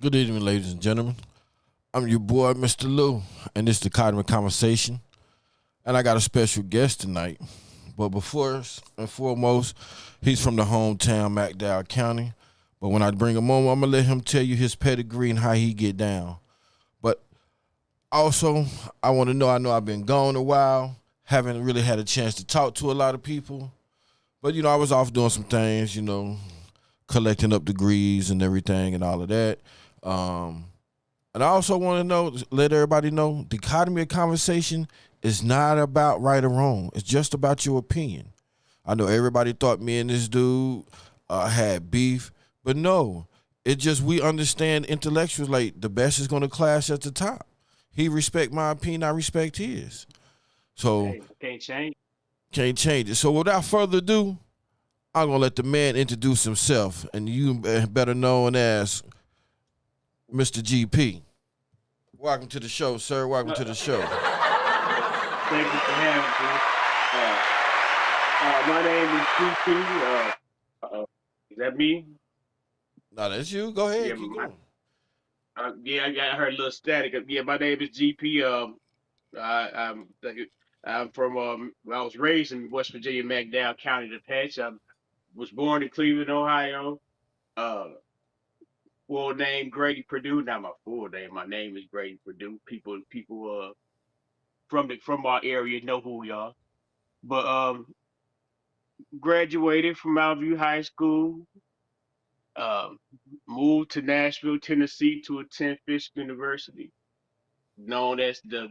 Good evening, ladies and gentlemen. I'm your boy, Mr. Lou, and this is the Cosmic Conversation. And I got a special guest tonight. But before and foremost, he's from the hometown, McDowell County. But when I bring him on, I'm gonna let him tell you his pedigree and how he get down. But also, I want to know. I know I've been gone a while, haven't really had a chance to talk to a lot of people. But I was off doing some things, collecting up degrees and everything and all of that. Um, and I also want to let everybody know, the economy of conversation is not about right or wrong. It's just about your opinion. I know everybody thought me and this dude had beef, but no. It just, we understand intellectuals, like the best is going to clash at the top. He respect my opinion, I respect his. So Hey, can't change. can't change it. So without further ado, I'm gonna let the man introduce himself, and you better known as Mr. GP. Welcome to the show, sir. Welcome to the show. Thank you for having me. My name is GP. Is that me? Now that's you. Go Yeah, ahead, keep going. yeah. I heard a little static. Yeah, my name is GP. I'm from I was raised in West Virginia, McDowell County, the Patch. I was born in Cleveland, Ohio. Uh, Full name Grady Perdue. Not my full name. My name is Grady Perdue. People from our area know who we are. But graduated from Mountain View High School. Um, Moved to Nashville, Tennessee to attend Fisk University, known as the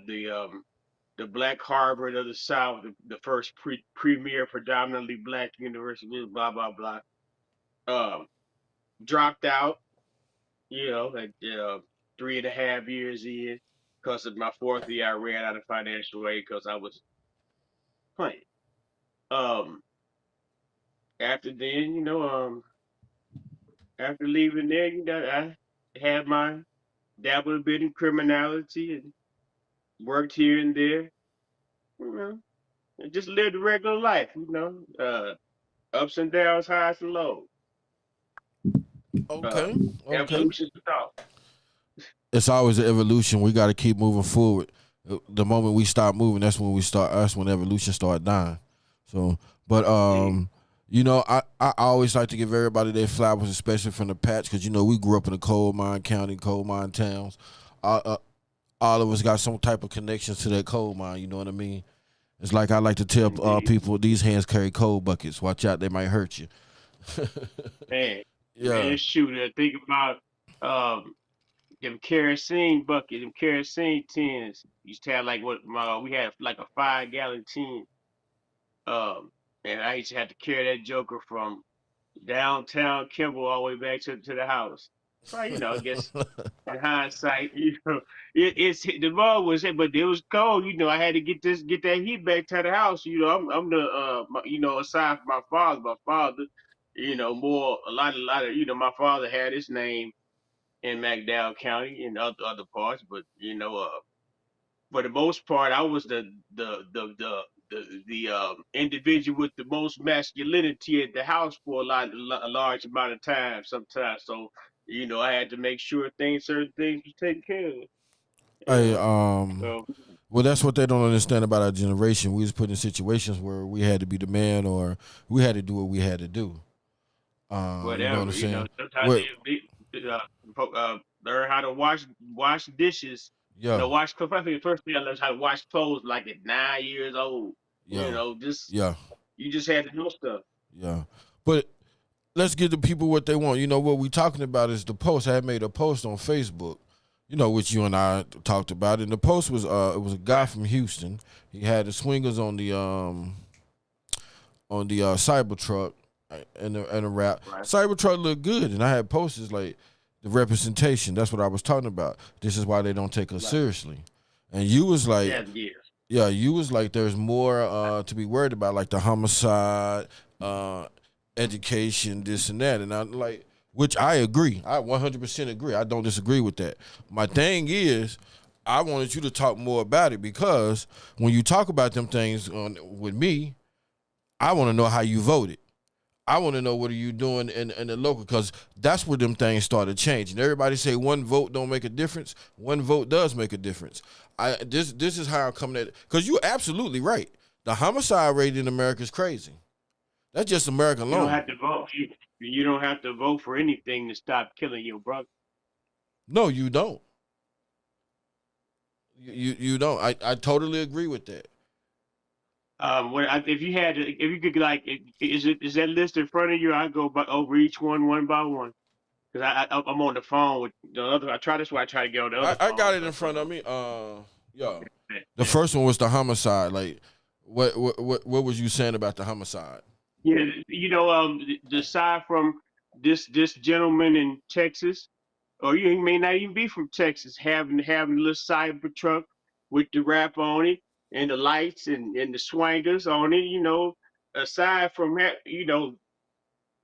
Black Harvard of the South, the first premier predominantly black university. Blah blah blah. Um, Dropped out, like 3.5 years in, because of my fourth year, I ran out of financial aid because I was playing. Um, After then, after leaving there, I had my dabbled a bit in criminality and worked here and there, you know, and just lived a regular life, ups and downs, highs and lows. Uh, Okay, okay. Evolution of thought. It's always an evolution. We got to keep moving forward. The moment we stop moving, that's when we start. That's when evolution start dying. So, but Indeed. I always like to give everybody their flowers, especially from the patch, because we grew up in a coal mine county, coal mine towns. Uh, uh, all of us got some type of connection to that coal mine. You know what I mean? It's like I like to tell Indeed. people, these hands carry coal buckets. Watch out, they might hurt you. Man, Yeah. shoot, think about um, them kerosene bucket, them kerosene tins. Used to have like we had like a 5 gallon tin. Um, and I used to have to carry that joker from downtown Kimball all the way back to the house. So, I guess in hindsight, it's the ball was hit, but it was cold. I had to get that heat back to the house. I'm the aside from my father, more a lot of my father had his name in McDowell County and other parts, but for the most part, I was the individual with the most masculinity at the house for a large amount of time. Sometimes, so I had to make sure certain things was taken care of. You Hey, know, so. Well, that's what they don't understand about our generation. We was put in situations where we had to be the man, or we had to do what we had to do. You know what I'm Whatever, saying? sometimes What? they learn how to wash dishes. Yeah, Wash clothes. I think the first thing I learned how to wash clothes like at 9 years old. yeah, Just yeah, you just had to know stuff. yeah. But let's give the people what they want. You know what we talking about is the post. I had made a post on Facebook, which you and I talked about. And the post was it was a guy Right, from Houston. He had the swingers on the Cybertruck and the wrap. right, Cybertruck looked good, and I had posters like the representation. That's what I was talking about. This is why they don't take us right. seriously. And you was like, Yeah, yeah. yeah, you was like, there's more to be worried about, like the homicide, uh, education, this and that. And I'm like, which I agree. I 100% agree. I don't disagree with that. My thing is, I wanted you to talk more about it because when you talk about them things with me, I want to know how you voted. I want to know what are you doing in the local, because that's where them things started changing. Everybody say one vote don't make a difference. One vote does make a difference. This is how I'm coming at it, because you're absolutely right. The homicide rate in America is crazy. That's just America You don't alone. have to vote. You don't have to vote for anything to stop killing your brother. No, you don't. You don't. I totally agree with that. If you had to, if you could like, is that list in front of you? I go over each one by one. Because I'm on the phone with the other. I try this way. I try to get on the other I got phone, it in but front of me. Yeah. bet, The bet. first one was the homicide. Like, what was you saying about the homicide? Yeah, aside from this gentleman in Texas, or you may not even be from Texas, having a little cyber truck with the wrap on it and the lights and the swangers on it. Aside from that,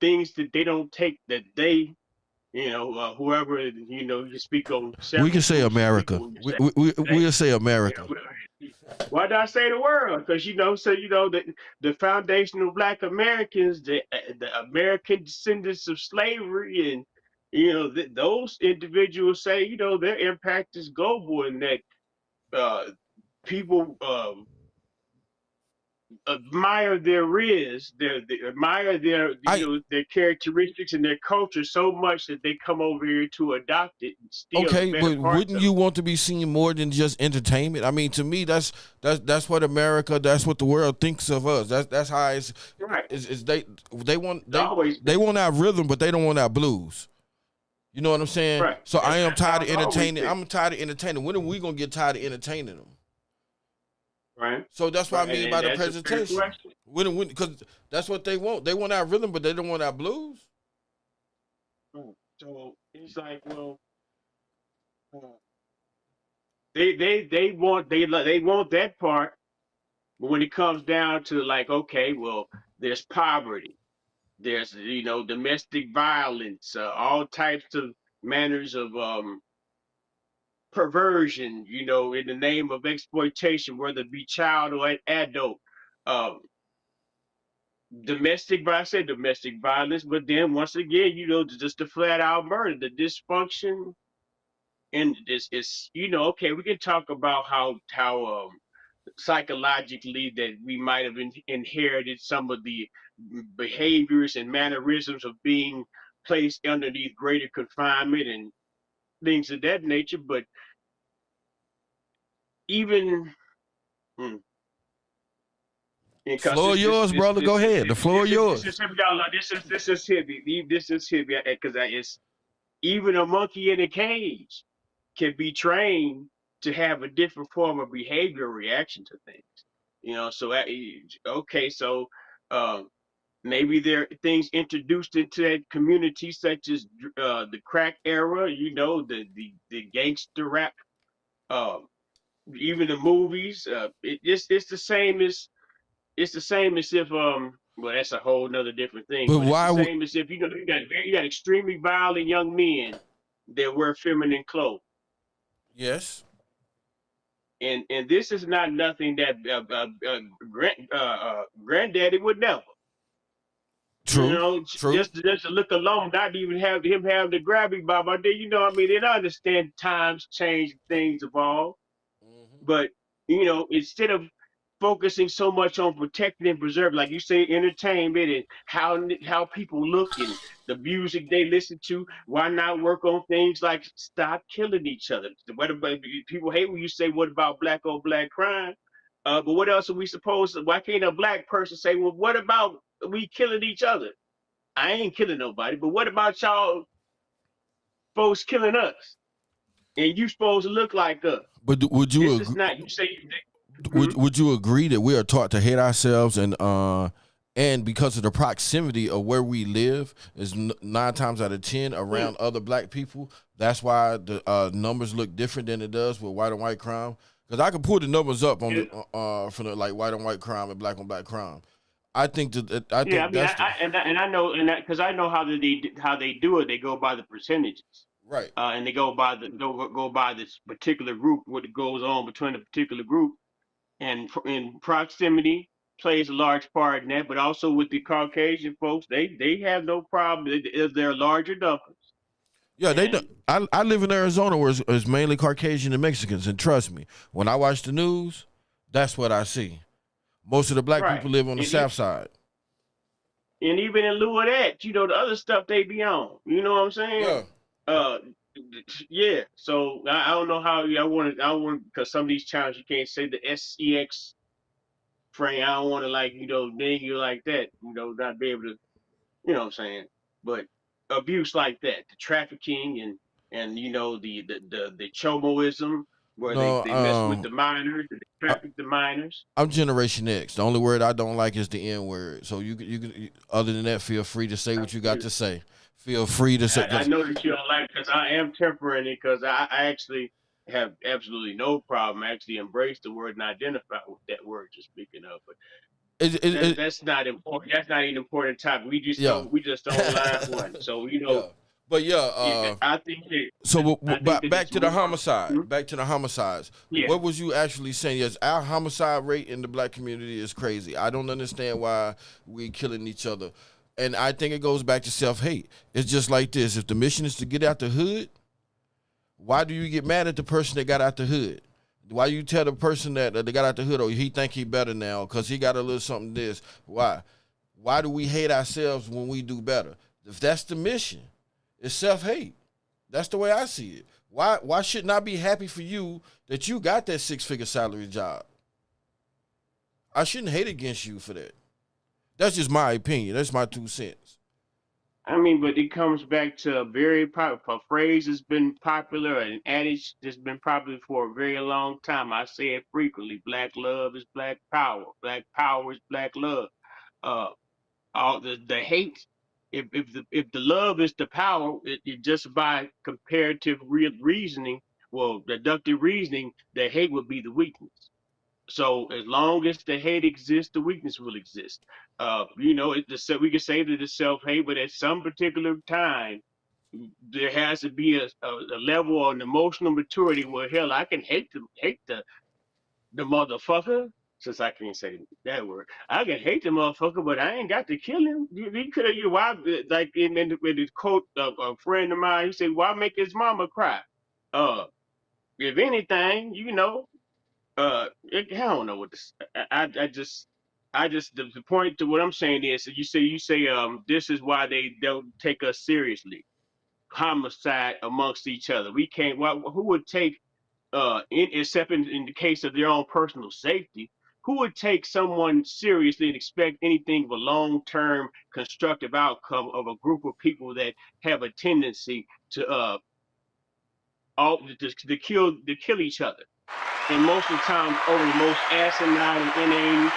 things that they don't take that they, whoever, you speak on We can several say groups of people America. when you We say we we they. we'll say You America. know, why did I say the world? Because the foundation of Black Americans, the American descendants of slavery, and those individuals say their impact is global, and that uh, people admire their they admire their I their characteristics and their culture so much that they come over here to adopt it and steal the Okay, better but parts wouldn't of you want to be seen more than just entertainment? I mean, to me, that's what America, that's what the world thinks of us. That's how it. Right. is they want It's always they been. want our rhythm, but they don't want our blues. You know what I'm saying? Right. So I That's am that's how tired of it's always entertaining. been. I'm tired of entertaining. When are we gonna get tired of entertaining them? Right. So that's what I Right. mean by And the that's a fair presentation. question. When because that's what they want. They want our rhythm, but they don't want our blues. So it's like, well, uh, they want that part, but when it comes down to like, okay, well, there's poverty, there's domestic violence, all types of manners of perversion, in the name of exploitation, whether it be child or adult. Um, I say domestic violence, but then once again, just the flat out murder, the dysfunction, and this is okay. We can talk about how psychologically that we might have inherited some of the behaviors and mannerisms of being placed underneath greater confinement and things of that nature, but even hmm, because Floor yours, brother. Go ahead. The floor this yours. is heavy, y'all. This is heavy. This is heavy because it's even a monkey in a cage can be trained to have a different form of behavior reaction to things. So okay, so um, maybe there are things introduced into that community, such as the crack era. The gangster rap, uh, even the movies. It's the same as if well, that's a whole nother different thing, But but it's the why would same as if you got extremely violent young men that wear feminine clothes. yes. And this is not nothing that granddaddy would never. True. True. Just to look alone, not even have him have the grabby bob. I mean, they don't understand times change, things evolve. Hmm. But Instead of focusing so much on protecting and preserving, like you say, entertainment and how people look and the music they listen to. Why not work on things like stop killing each other? What about people hate when you say, "What about black on black crime?" But what else are we supposed to? Why can't a black person say, "Well, what about we killing each other? I ain't killing nobody, but what about y'all folks killing us? And you supposed to look like us. But would you This is agree? not you say. Would Mhm. Would you agree that we are taught to hate ourselves and because of the proximity of where we live is 9 times out of 10 Mm. around other black people. That's why the numbers look different than it does with white on white crime. Because I can pull the numbers up on Yeah, the from the like white on white crime and black on black crime. I think I yeah. I think mean, that's the and I know, and that because I know how they do it. They go by the percentages, right. and they go by this particular group. What goes on between a particular group, and in proximity plays a large part in that. But also with the Caucasian folks, they have no problem. They're larger numbers, Yeah, they. and I live in Arizona where it's mainly Caucasian and Mexicans, and trust me, when I watch the news, that's what I see. Most of the black right, people live on the and south side. and even in lieu of that, the other stuff they be on. You know what I'm saying? Yeah. Uh, yeah. So I don't know how I want because some of these channels you can't say the SEX frame. I don't want to like name you like that. Not be able to. You know what I'm saying? But abuse like that, the trafficking and the chomoism where No, they mess with the minors, they I, traffic the minors. I'm Generation X. The only word I don't like is the N word. So other than that, feel free to say what you got to say. Feel free to say I because know that you don't like because I am tempering it because I actually have absolutely no problem actually embrace the word and identify with that word you're speaking of. But that's not important. That's not even important topic. yeah, We just don't line one. So yeah, but yeah. yeah, I think So I think that back it's to the more. homicide. Mhm. Back to the homicides. Yeah. What was you actually saying? Yes, our homicide rate in the black community is crazy. I don't understand why we killing each other, and I think it goes back to self hate. It's just like this: if the mission is to get out the hood, why do you get mad at the person that got out the hood? Why you tell the person that they got out the hood, oh, he think he better now because he got a little something this? Why? Why do we hate ourselves when we do better? If that's the mission, it's self hate. That's the way I see it. Why shouldn't I be happy for you that you got that 6-figure salary job? I shouldn't hate against you for that. That's just my opinion. That's my 2 cents. I mean, but it comes back to a very a phrase that's been popular, an adage that's been popular for a very long time. I say it frequently: "Black love is black power. Black power is black love." Uh, all the hate, if the love is the power, it just by comparative reasoning, well, deductive reasoning, the hate would be the weakness. So as long as the hate exists, the weakness will exist. We can say that it's self-hate, but at some particular time, there has to be a level of an emotional maturity where hell, I can hate the motherfucker. Since I can't say that word, I can hate the motherfucker, but I ain't got to kill him. He could have, why, like in the quote of a friend of mine, he said, "Why make his mama cry?" Uh, if anything, I don't know what this. I just the point to what I'm saying is, you say this is why they don't take us seriously. Homicide amongst each other. We can't. Who would take except in the case of their own personal safety? Who would take someone seriously and expect anything of a long-term constructive outcome of a group of people that have a tendency to kill each other? And most of the time over the most asinine and inane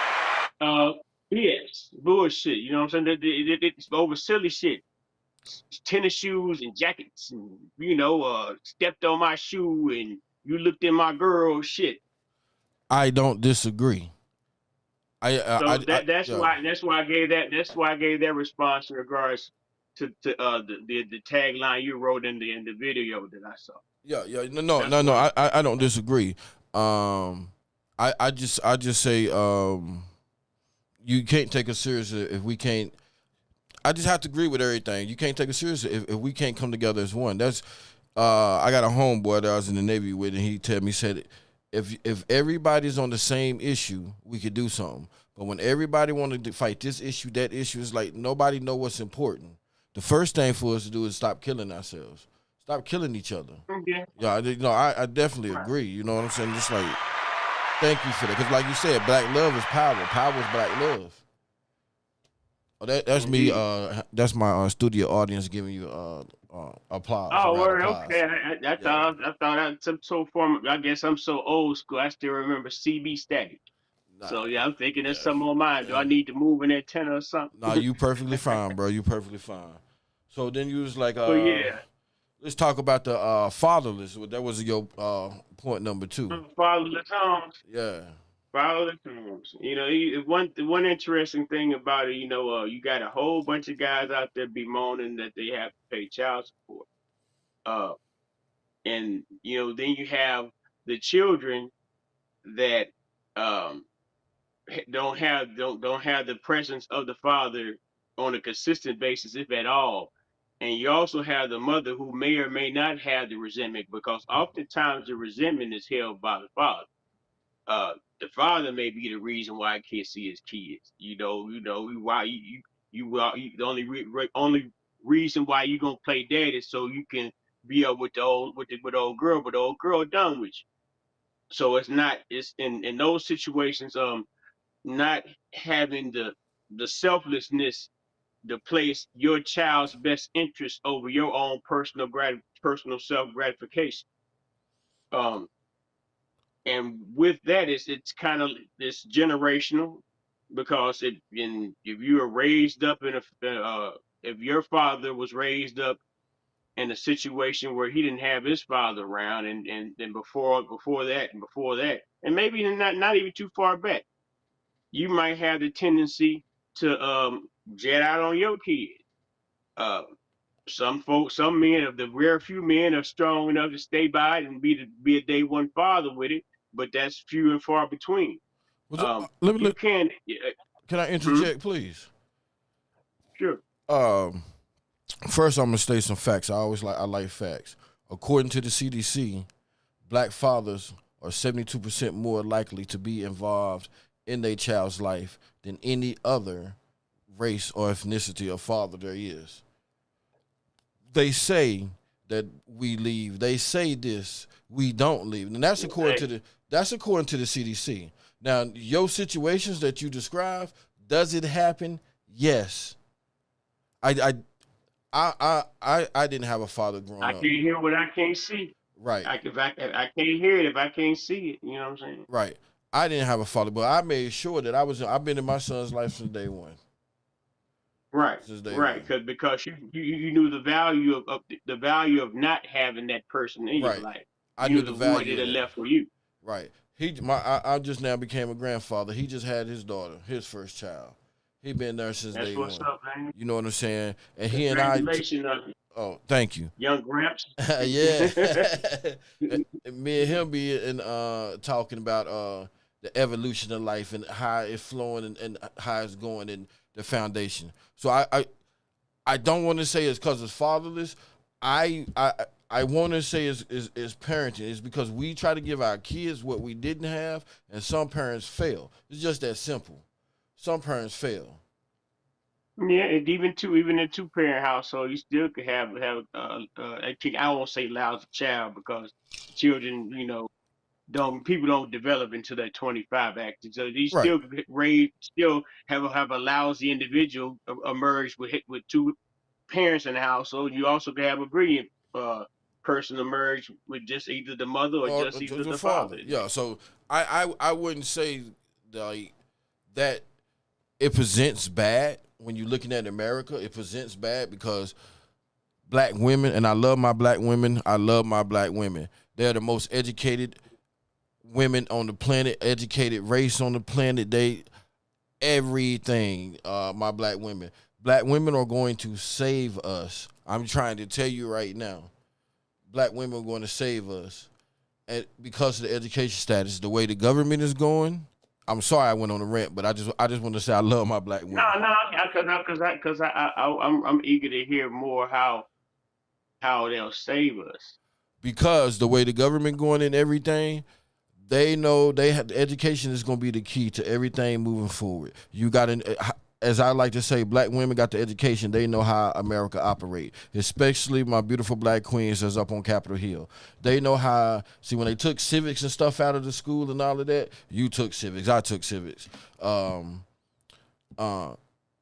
BS, bullshit. You know what I'm saying? It's over silly shit. Tennis shoes and jackets, and stepped on my shoe and you looked in my girl shit. I don't disagree. So that's Yeah, why I gave that response in regards to the tagline you wrote in the video that I saw. yeah. No, That's no, no. why. I don't disagree. Um, I just say you can't take us seriously if we can't. I just have to agree with everything. You can't take us seriously if we can't come together as one. That's I got a homeboy that I was in the Navy with, and he said If everybody's on the same issue, we could do something. But when everybody want to fight this issue, that issue, is like nobody know what's important. The first thing for us to do is stop killing ourselves, stop killing each other. Yeah. Yeah, I definitely Right. agree. You know what I'm saying? Just like thank you for that, because like you said, black love is power. Power is black love. Oh, that's me. Indeed. That's my studio audience giving you applause, a Oh, round of word. applause. Okay. Yeah. I thought that some so form. I guess I'm so old school. I still remember CB static. Nah. So yeah, I'm thinking there's Yeah. something on mine. Do I need to move an antenna or Nah, something? you perfectly fine, bro. You perfectly fine. So then you was like, But yeah, let's talk about the fatherless. That was your point number two. fatherless homes. Yeah. Fatherless homes. You know, the one interesting thing about it, you got a whole bunch of guys out there bemoaning that they have to pay child support. Uh, and then you have the children that um don't have the presence of the father on a consistent basis, if at all. And you also have the mother who may or may not have the resentment, because oftentimes the resentment is held by the father. Uh, the father may be the reason why I can't see his kids. Why the only reason why you gonna play dad is so you can be up with the old girl, but the old girl done with you. So it's in those situations, not having the selflessness to place your child's best interest over your own personal self gratification. Um, and with that, it's kind of it's generational, because if you were raised up if your father was raised up in a situation where he didn't have his father around, and before that, and maybe not even too far back, you might have the tendency to jet out on your kid. Uh, some men, of the rare few men, are strong enough to stay by it and be a day one father with it, but that's few and far between. Was it, let me You look. can, Can I hmm, interject, please? sure, Um, First, I'm gonna state some facts. I like facts. According to the CDC, black fathers are 72% more likely to be involved in their child's life than any other race or ethnicity of father there is. They say that we leave. They say this, we don't leave. And hey, that's according to the CDC. Now, your situations that you describe, does it happen? Yes. I I didn't have a father growing I up. can't hear what I can't see. Right. I can't hear it if I can't see it. You know what I'm saying? Right. I didn't have a father, but I made sure that I've been in my son's life since day one. Right, Since day right, one. because you knew the value the value of not having that person in your Right. life. I You knew knew the what value it of had that. left for you. Right. I just now became a grandfather. He just had his daughter, his first child. He been there since That's day what's one. up, man. You know what I'm saying? And he and Congratulations, oh, thank you. young Gramps. Yeah. Me and him be talking about the evolution of life and how it's flowing, and how it's going, and the foundation. So I don't want to say it's because it's fatherless. I I I want to say is parenting. It's because we try to give our kids what we didn't have, and some parents fail. It's just that simple. Some parents fail. Yeah, and even in two-parent household, you still could have I won't say lousy child, because children, don't people don't develop until they're 25 acting. So you Right. still still have a lousy individual emerge with two parents in the household. You also can have a brilliant person emerge with just either the mother or Or just either the the father. father. Yeah. So I wouldn't say like that it presents bad when you're looking at America. It presents bad because black women, and I love my black women. I love my black women. They're the most educated women on the planet, educated race on the planet. They everything. My black women are going to save us. I'm trying to tell you right now, black women are going to save us, and because of the education status, the way the government is going. I'm sorry I went on a rant, but I just want to say I love my black No, women. no, I'm eager to hear more how they'll save us. Because the way the government going and everything, They know they have education is going to be the key to everything moving forward. You got to, as I like to say, black women got the education. They know how America operate, especially my beautiful black queens that's up on Capitol Hill. They know how. See, when they took civics and stuff out of the school and all of that, you took civics. I took civics. Uh,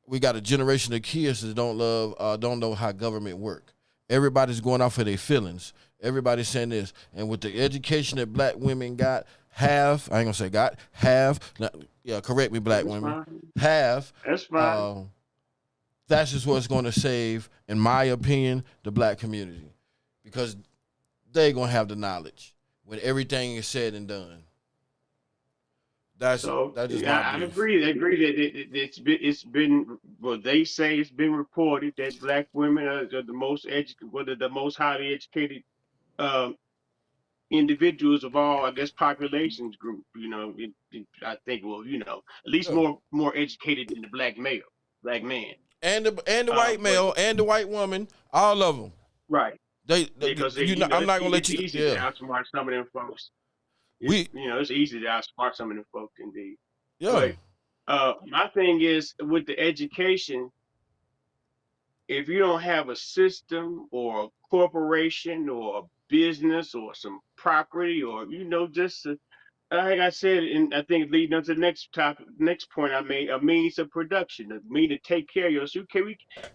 we got a generation of kids that don't know how government work. Everybody's going off of their feelings. Everybody's saying this, and with the education that black women got, half I ain't gonna say got half. Yeah, correct me, black That's women. fine. Half. That's fine. Um, that's just what's going to save, in my opinion, the black community, because they gonna have the knowledge when everything is said and done. So That's just my yeah, I belief. agree. I agree that it's been well. They say it's been reported that black women are the most educated, one of the most highly educated um, individuals of all, I guess, populations group. I think, well, at least Yeah. more educated than the black man. And the white But male and the white woman, all of them. right, because You know, I'm not gonna let it's you. easy to Yeah, outsmart some of them folks. we, It's easy to outsmart some of them folks indeed. yeah. But my thing is with the education, if you don't have a system or a corporation or a business or some property or just like I said, and I think leading up to the next topic, next point I made, a means of production, a means to take care of yourself.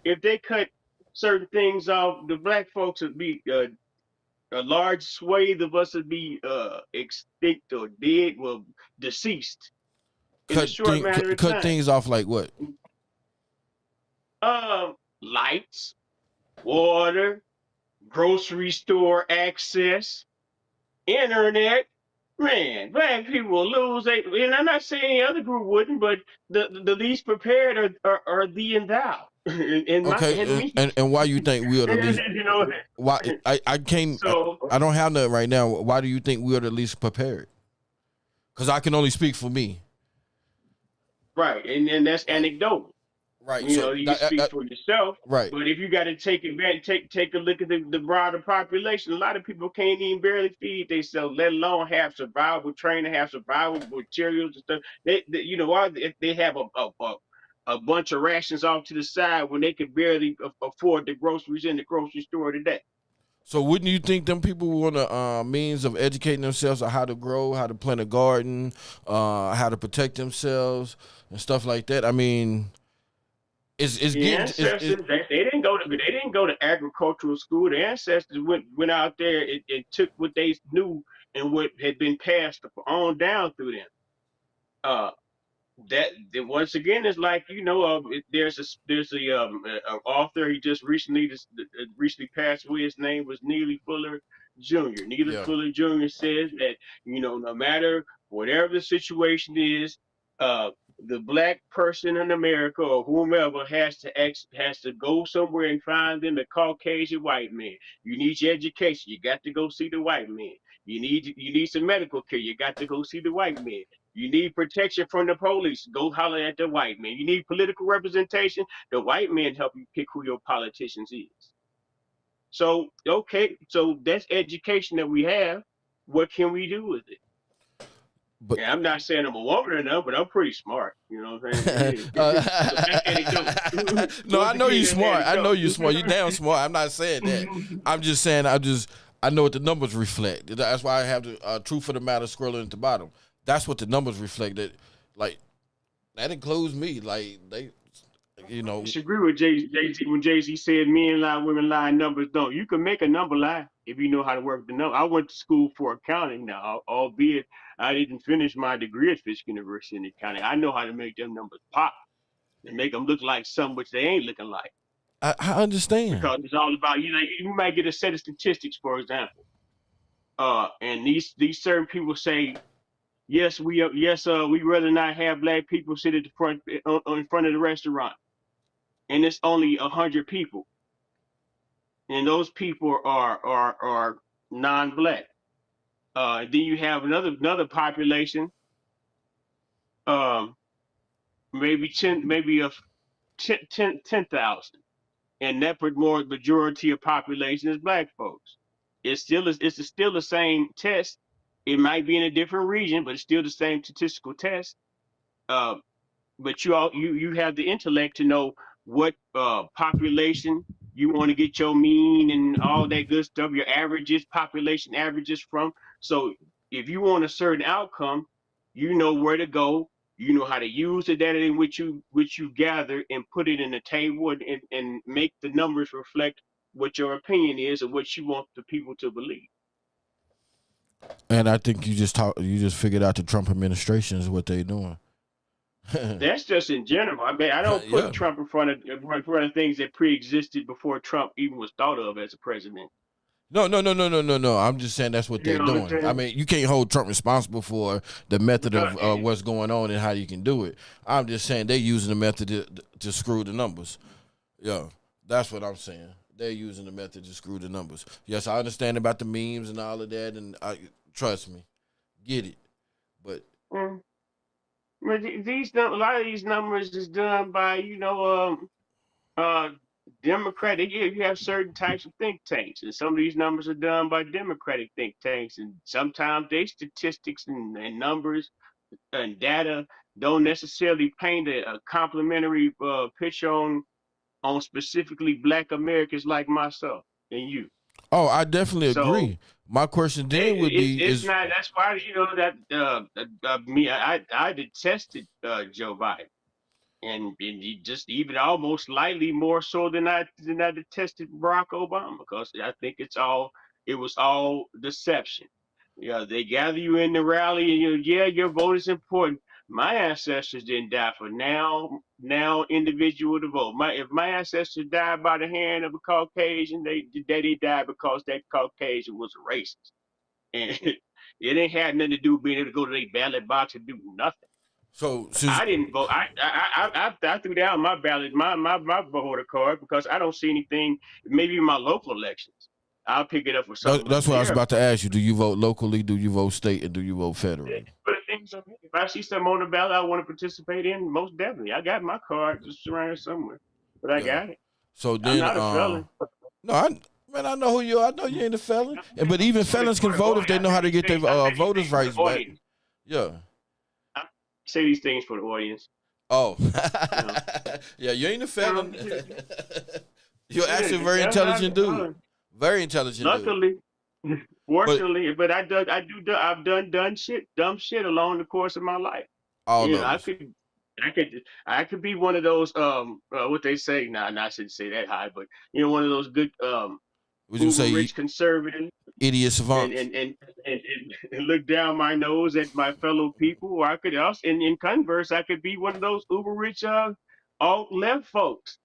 If they cut certain things off, the black folks would be a large swathe of us would be extinct or dead, well, deceased in a short matter of Cut time. things off like what? Lights, water, grocery store access, internet. Man, black people lose. And I'm not saying any other group wouldn't, but the least prepared are thee and thou, and my Okay, and me. and why you think we are the least? you know. Why I can't I So don't have nothing right now. Why do you think we are the least prepared? Because I can only speak for me. right, and that's Right, anecdotal. right. So You can speak for yourself, right. but if you got to take advantage, take a look at the broader population. A lot of people can't even barely feed themselves, let alone have survival training, have survival materials and stuff. Why they have a bunch of rations off to the side when they can barely afford the groceries in the grocery store today. So wouldn't you think them people want a means of educating themselves on how to grow, how to plant a garden, how to protect themselves and stuff like that? I mean, it's The getting is ancestors, they didn't go to agricultural school. The ancestors went out there and took what they knew and what had been passed on down through them. Uh, once again is like there's a author he just recently passed away. His name was Neely Fuller Jr. Neely yeah. Fuller Jr. says that no matter whatever the situation is, uh, the black person in America or whomever has to go somewhere and find them a Caucasian white man. You need your education, you got to go see the white man. You need some medical care, you got to go see the white man. You need protection from the police. Go holler at the white man. You need political representation. The white man help you pick who your politicians is. So okay, so that's education that we have. What can we do with it? But Yeah, I'm not saying I'm a woman or nothing, but I'm pretty smart. You know what I'm saying? So that's anecdote. no, I Once know again, you that's smart. I know anecdote. you smart. You damn smart. I'm not saying that. I'm just saying I know what the numbers reflect. That's why I have the truth of the matter scrolling at the bottom. That's what the numbers reflect. That like that includes me. Like they, you I know, disagree with Jay-Z when Jay-Z said men lie, women lie, numbers don't. You can make a number lie if you know how to work the number. I went to school for accounting now, albeit I didn't finish my degree at Fisk University in accounting. I know how to make them numbers pop and make them look like something which they ain't looking like. I understand. Because it's all about you might get a set of statistics, for example. And these certain people say, we rather not have black people sit at the front in front of the restaurant. And it's only 100 people, and those people are non-black. Then you have another population, um, maybe 10, maybe a 10,000, and that more majority of population is black folks. It's still the same test. It might be in a different region, but it's still the same statistical test. Uh, but you have the intellect to know what population you want to get your mean and all that good stuff, your averages, population averages from. So if you want a certain outcome, you know where to go. You know how to use the data in which you gather and put it in a table and make the numbers reflect what your opinion is or what you want the people to believe. And I think you just figured out the Trump administration is what they doing. That's just in general. I mean, I don't put Yeah. Trump in front of things that pre-existed before Trump even was thought of as a president. No, no, no, no, no, no, no. I'm just saying that's what You they're know what I'm doing. I saying? mean, you can't hold Trump responsible for the method Uh, of and, what's going on and how you can do it. I'm just saying they're using the method to screw the numbers. Yeah, that's what I'm saying. They're using the method to screw the numbers. Yes, I understand about the memes and all of that, and I trust me, get it. But mm, but a lot of these numbers is done by uh Democratic. You have certain types of think tanks, and some of these numbers are done by Democratic think tanks, and sometimes they statistics and numbers and data don't necessarily paint a complimentary picture on specifically Black Americans like myself and you. oh, I definitely So agree. My question then would it's be it's is not. That's why that me I detested Joe Biden and he just even almost slightly more so than I detested Barack Obama because I think it was all deception. Yeah, they gather you in the rally and yeah, your vote is important. My ancestors didn't die for now individual to vote. My if my ancestors died by the hand of a Caucasian, they died because that Caucasian was a racist. And it ain't had nothing to do with being able to go to their ballot box and do nothing. so since I didn't vote. I threw down my ballot, my voter card because I don't see anything. Maybe in my local elections, I'll pick it up for something that's what I was there. about to ask you. Do you vote locally? Do you vote state? And do you vote federally? But things if I see something on the ballot I want to participate in, most definitely. I got my card just around here somewhere, but I Yeah. got it. So I'm then, not a felon. no, man, I know who you are. I know you ain't a felon. But even felons can For the vote if audience, they know how to get their I say these voters' things for the rights back. audience. Yeah. I say these things for the audience. Oh. You know, Yeah, you ain't a you know, felon. You're actually a very I'm not a intelligent dude. felon. Very intelligent dude. Luckily, But fortunately, but I've done shit, dumb shit along the course of my life. all You know, of us. I could be one of those what they say. Nah, I shouldn't say that high, but one of those good Would you uber say rich conservatives idiot and savants? and, and and and look down my nose at my fellow people. Or I could also in converse, I could be one of those uber rich alt left folks.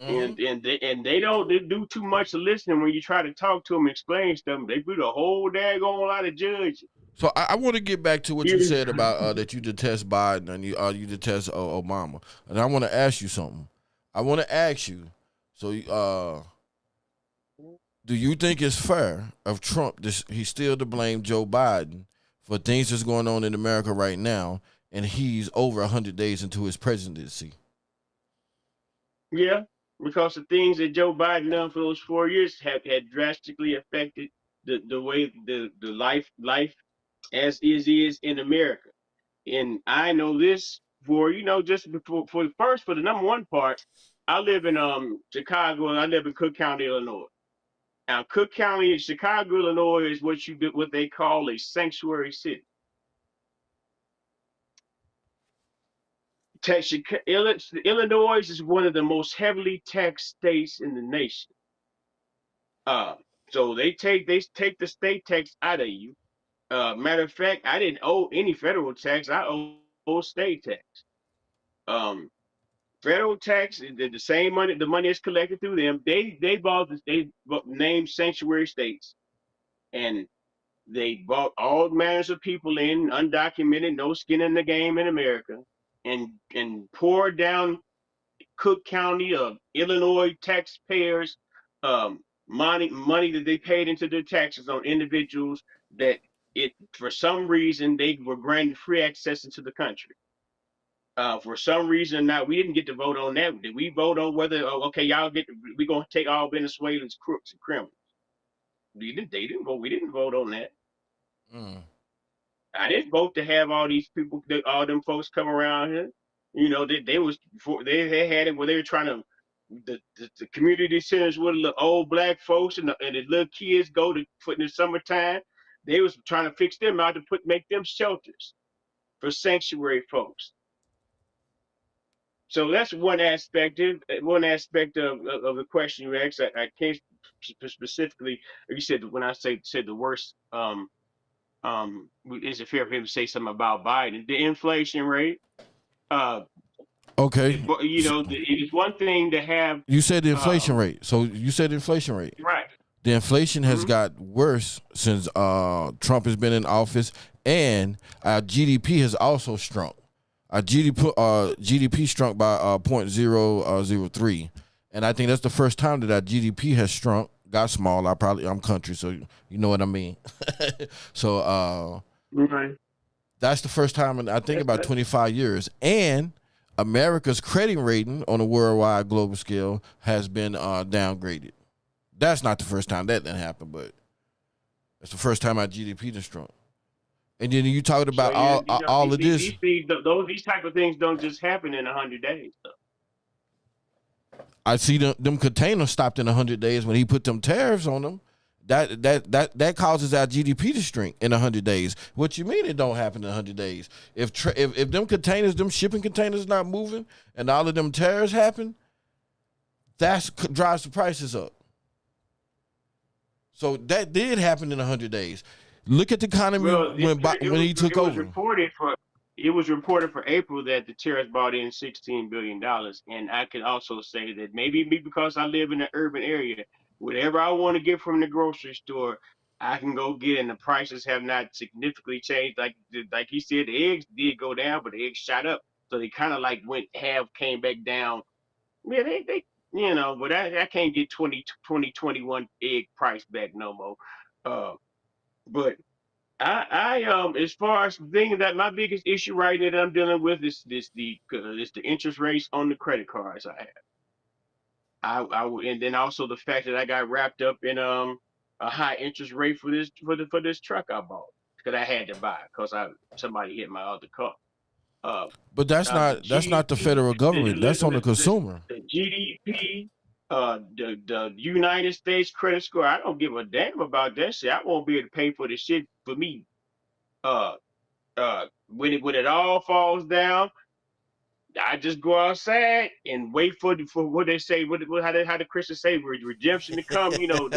Mm-hmm. And they do too much listening when you try to talk to them, explain stuff. They do the whole daggone lot of judging. So I want to get back to what you You- said about that you detest Biden and you detest Obama, and I want to ask you something. I want to ask you. So do you think it's fair of Trump? He's still to blame Joe Biden for things that's going on in America right now, and he's over 100 days into his presidency. Yeah, because the things that Joe Biden done for those 4 years have had drastically affected the way the life as is in America. And I know this for just for first for the number one part. I live in Chicago and I live in Cook County, Illinois. Now Cook County in Chicago, Illinois is what they call a sanctuary city. Illinois is one of the most heavily taxed states in the nation. Uh, so they take the state tax out of you. Matter of fact, I didn't owe any federal tax. I owe state tax. Um, Federal tax, the same money, the money is collected through them. They named sanctuary states, and they brought all manners of people in, undocumented, no skin in the game in America, and poured down Cook County of Illinois taxpayers money that they paid into their taxes on individuals that it for some reason they were granted free access into the country. For some reason or not, we didn't get to vote on that. Did we vote on whether okay, we're gonna take all Venezuelans crooks and criminals? They didn't vote. We didn't vote on that. Mm. I didn't vote to have all these people, all them folks come around here. You know, they was before they had it where they were trying to the community centers where the old black folks and the little kids go to put in the summertime. They was trying to fix them out to make them shelters for sanctuary folks. So that's one aspect of the question you asked. I can't specifically. You said when I said the worst. Is it fair for him to say something about Biden? The inflation rate. Uh, Okay. you know, it is one thing to have. You said the inflation Um, rate. So you said the inflation rate. right. The inflation has Mm-hmm. got worse since Trump has been in office, and our GDP has also shrunk. Our GDP shrunk by 0.003, and I think that's the first time that our GDP has shrunk, got small. I'm country, so you know what I mean. So Right. that's the first time in I think That's about 25 years, and America's credit rating on a worldwide global scale has been downgraded. That's not the first time that didn't happen, but it's the first time our GDP done shrunk. And then you talked so about yeah. You know, all of this. these type of things don't just happen in 100 days. So. I see them containers stopped in 100 days when he put them tariffs on them. That causes our GDP to shrink in 100 days. What you mean it don't happen in 100 days? If them containers, them shipping containers not moving, and all of them tariffs happen, that drives the prices up. So that did happen in 100 days. Look at the economy Well, when he took over. it was reported for April that the tariffs brought in $16 billion, and I can also say that maybe because I live in an urban area, whatever I want to get from the grocery store, I can go get, and the prices have not significantly changed. Like he said, the eggs did go down, but the eggs shot up, so they kind of like came back down. Yeah, they but I can't get 2021 egg price back no more. Uh, but as far as the thing that my biggest issue right now that I'm dealing with is the interest rates on the credit cards I have. And then also the fact that I got wrapped up in a high interest rate for this truck I bought because I had to buy because somebody hit my other car. Uh, But the that's not the GDP, federal government. That's on the consumer. the GDP, the United States credit score. I don't give a damn about that shit. I won't be able to pay for the shit for me. Uh, when it all falls down, I just go outside and wait for what they say, how the Christians say, redemption to come. You know,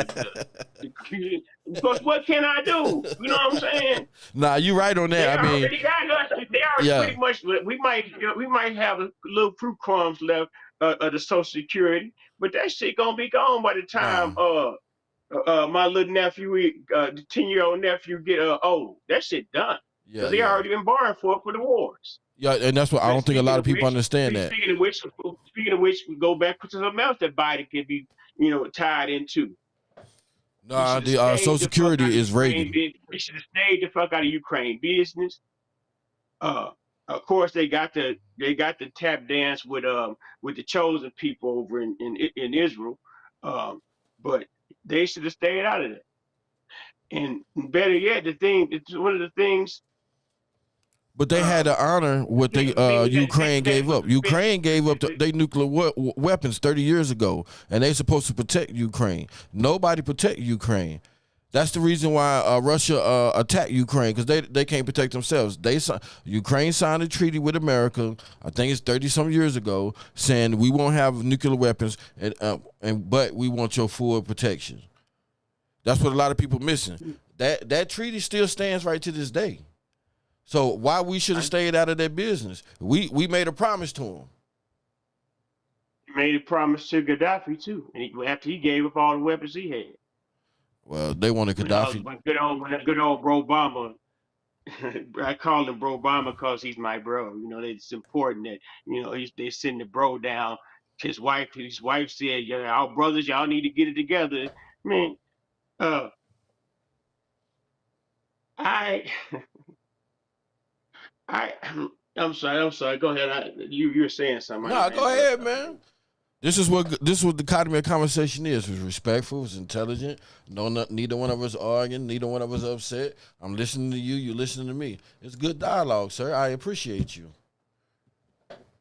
because what can I do? You know what I'm saying? Nah, you right on They that. I mean, already got us. They already yeah. pretty much. We might have a little fruit crumbs left of the Social Security, but that shit gonna be gone by the time Nah. my little nephew, the 10-year-old nephew, get old. That shit done Yeah, because they yeah. already been borrowing for it for the wars. Yeah, and that's what I But don't think a lot of people understand that. speaking of which, we go back to something else that Biden can be, tied into. He Nah, should have the stayed Social the fuck out Security of is Ukraine. Reagan. He should have stayed the fuck out of Ukraine business. Uh, of course, they got the tap dance with the chosen people over in Israel. Um, but they should have stayed out of it. And better yet, it's one of the things. But they had Um, to honor what they Ukraine gave up. Ukraine gave up their nuclear weapons 30 years ago, and they supposed to protect Ukraine. Nobody protect Ukraine. That's the reason why Russia attacked Ukraine because they can't protect themselves. Ukraine signed a treaty with America. I think it's 30 some years ago, saying we won't have nuclear weapons, but we want your full protection. That's what a lot of people missing. That treaty still stands right to this day. So why we should have I stayed out of their business? We made a promise to them. made a promise to Gaddafi too, and after he gave up all the weapons he had. Well, they wanted Gaddafi. When good old bro Obama, I call him bro Obama because he's my bro. It's important that they send the bro down. His wife said, "Yeah, our brothers, y'all need to get it together." Man, uh, I, I, I'm sorry. Go ahead. You were saying something. I Nah, didn't go interrupt ahead, something. man. This is what the Academy of Conversation is. It's respectful. It's intelligent. No, neither one of us arguing. Neither one of us upset. I'm listening to you. You listening to me. It's good dialogue, sir. I appreciate you.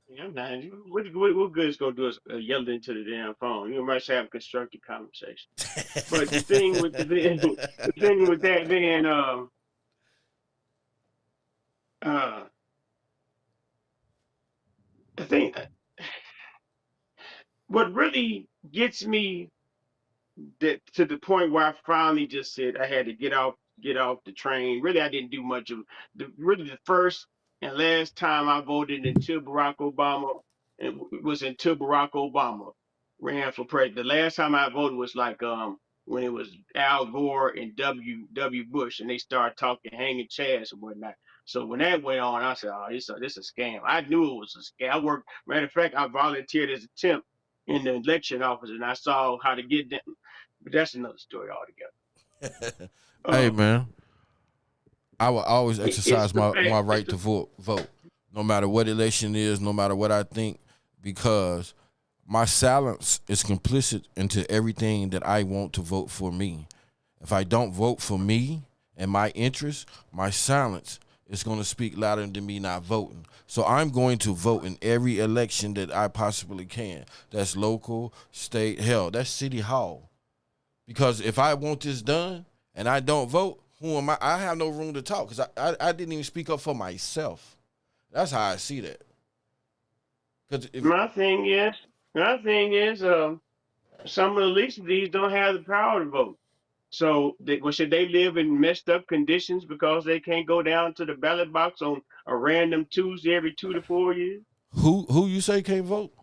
Yeah, man. What good is gonna do is yell into the damn phone? You must have a constructive conversation. But the thing with the thing with that being uh the thing what really gets me that to the point where I finally just said I had to get off the train. Really, I didn't do much of the first and last time I voted until Barack Obama and was until Barack Obama ran for president. The last time I voted was like when it was Al Gore and W. Bush and they started talking hanging chads and whatnot. So when that went on, I said, "Oh, this is a scam." I knew it was a scam. I worked. Matter of fact, I volunteered as a temp in the election office, and I saw how to get them. But that's another story altogether. Hey, Um, man. I will always it's exercise the my fact. It's right to the vote, no matter what election is, no matter what I think, because my silence is complicit into everything that I want to vote for me. If I don't vote for me and my interests, my silence is going to speak louder than me not voting. So I'm going to vote in every election that I possibly can. That's local, state, hell, that's city hall. Because if I want this done and I don't vote, who am I? I have no room to talk because I didn't even speak up for myself. That's how I see that. Because if my thing is. My thing is. Some of the least of these don't have the power to vote. So, should they live in messed up conditions because they can't go down to the ballot box on a random Tuesday every 2 to 4 years? who you say can't vote?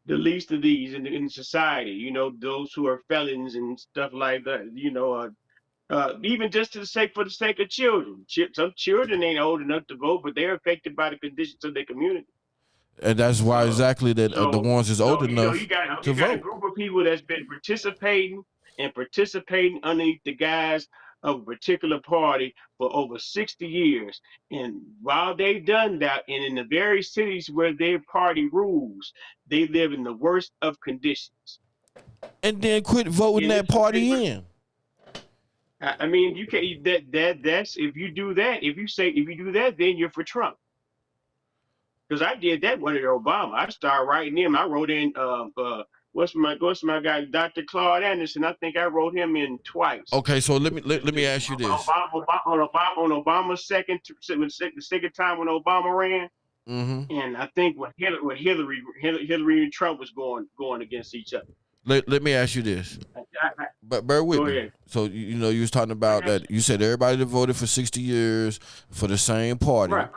The least of these in society, those who are felons and stuff like that. Even just for the sake of children. Some children ain't old enough to vote, but they're affected by the conditions of their community. And that's why Uh, exactly that the so ones is so old enough to you got a vote. group of people that's been participating underneath the guise of a particular party for over 60 years. And while they've done that, and in the very cities where their party rules, they live in the worst of conditions. And then quit voting And that it's a big. party in. I mean, you can't. That's if you do that. If you do that, then you're for Trump. Because I did that under Obama. I started writing him. I wrote in what's my guy, Dr. Claude Anderson. I think I wrote him in twice. Okay, so let me ask you this. On Obama's the second time when Obama ran, Mm-hmm. and I think when Hillary and Trump was going against each other. Let me ask you this. But bear with Go me. ahead. So you was talking I about got that. You said everybody that voted for 60 years for the same you. party, Right.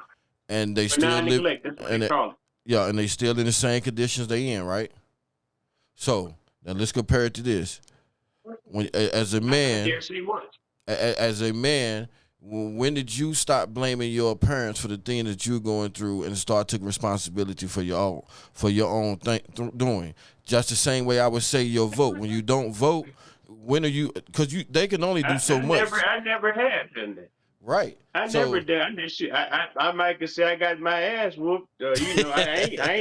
and they But still now live, neglect. That's what they and call it. yeah, and they still in the same conditions they in, right? So now let's compare it to this. As a I man, dare say once. as a man, when did you stop blaming your parents for the thing that you're going through and start taking responsibility for your own doing? Just the same way I would say your vote. When you don't vote, when are you? Because they can only do so much, I never had done that. right? I never So did. I did shit. I might could say I got my ass whooped. I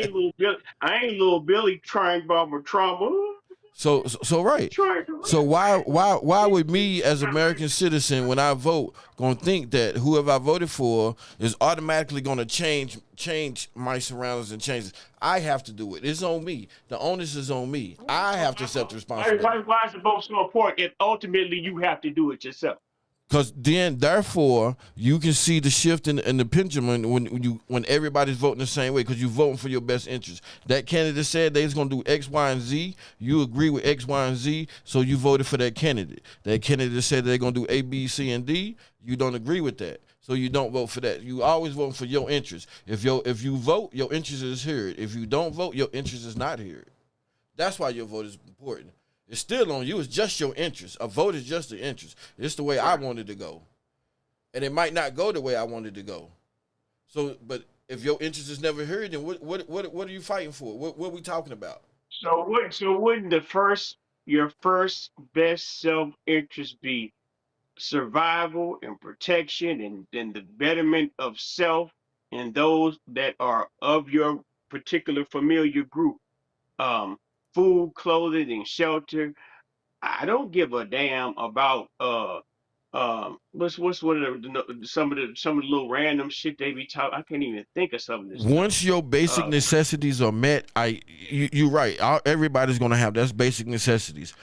ain't little Billy trying bomber trauma. so right. Trying to. So why would me as American citizen when I vote gonna think that whoever I voted for is automatically gonna change my surroundings and change it? I have to do it. It's on me. The onus is on me. I have to accept the responsibility. Why is the vote so important? If ultimately you have to do it yourself. Because then, therefore, you can see the shift in the pendulum when everybody's voting the same way because you're voting for your best interest. That candidate said they was going to do X, Y, and Z. You agree with X, Y, and Z, so you voted for that candidate. That candidate said they're going to do A, B, C, and D. You don't agree with that, so you don't vote for that. You always vote for your interest. If you vote, your interest is heard. If you don't vote, your interest is not heard. That's why your vote is important. It's still on you. It's just your interest. A vote is just the interest. It's the way I Right. wanted to go. And it might not go the way I wanted to go. So, but if your interest is never heard, then what are you fighting for? What are we talking about? Wouldn't your first best self interest be survival and protection and the betterment of self and those that are of your particular familiar group? um, food, clothing, and shelter. I don't give a damn about what's one of some of the little random shit they be talking. I can't even think of some of this stuff. Once your basic Uh, necessities are met, you're right. Everybody's gonna have that's basic necessities.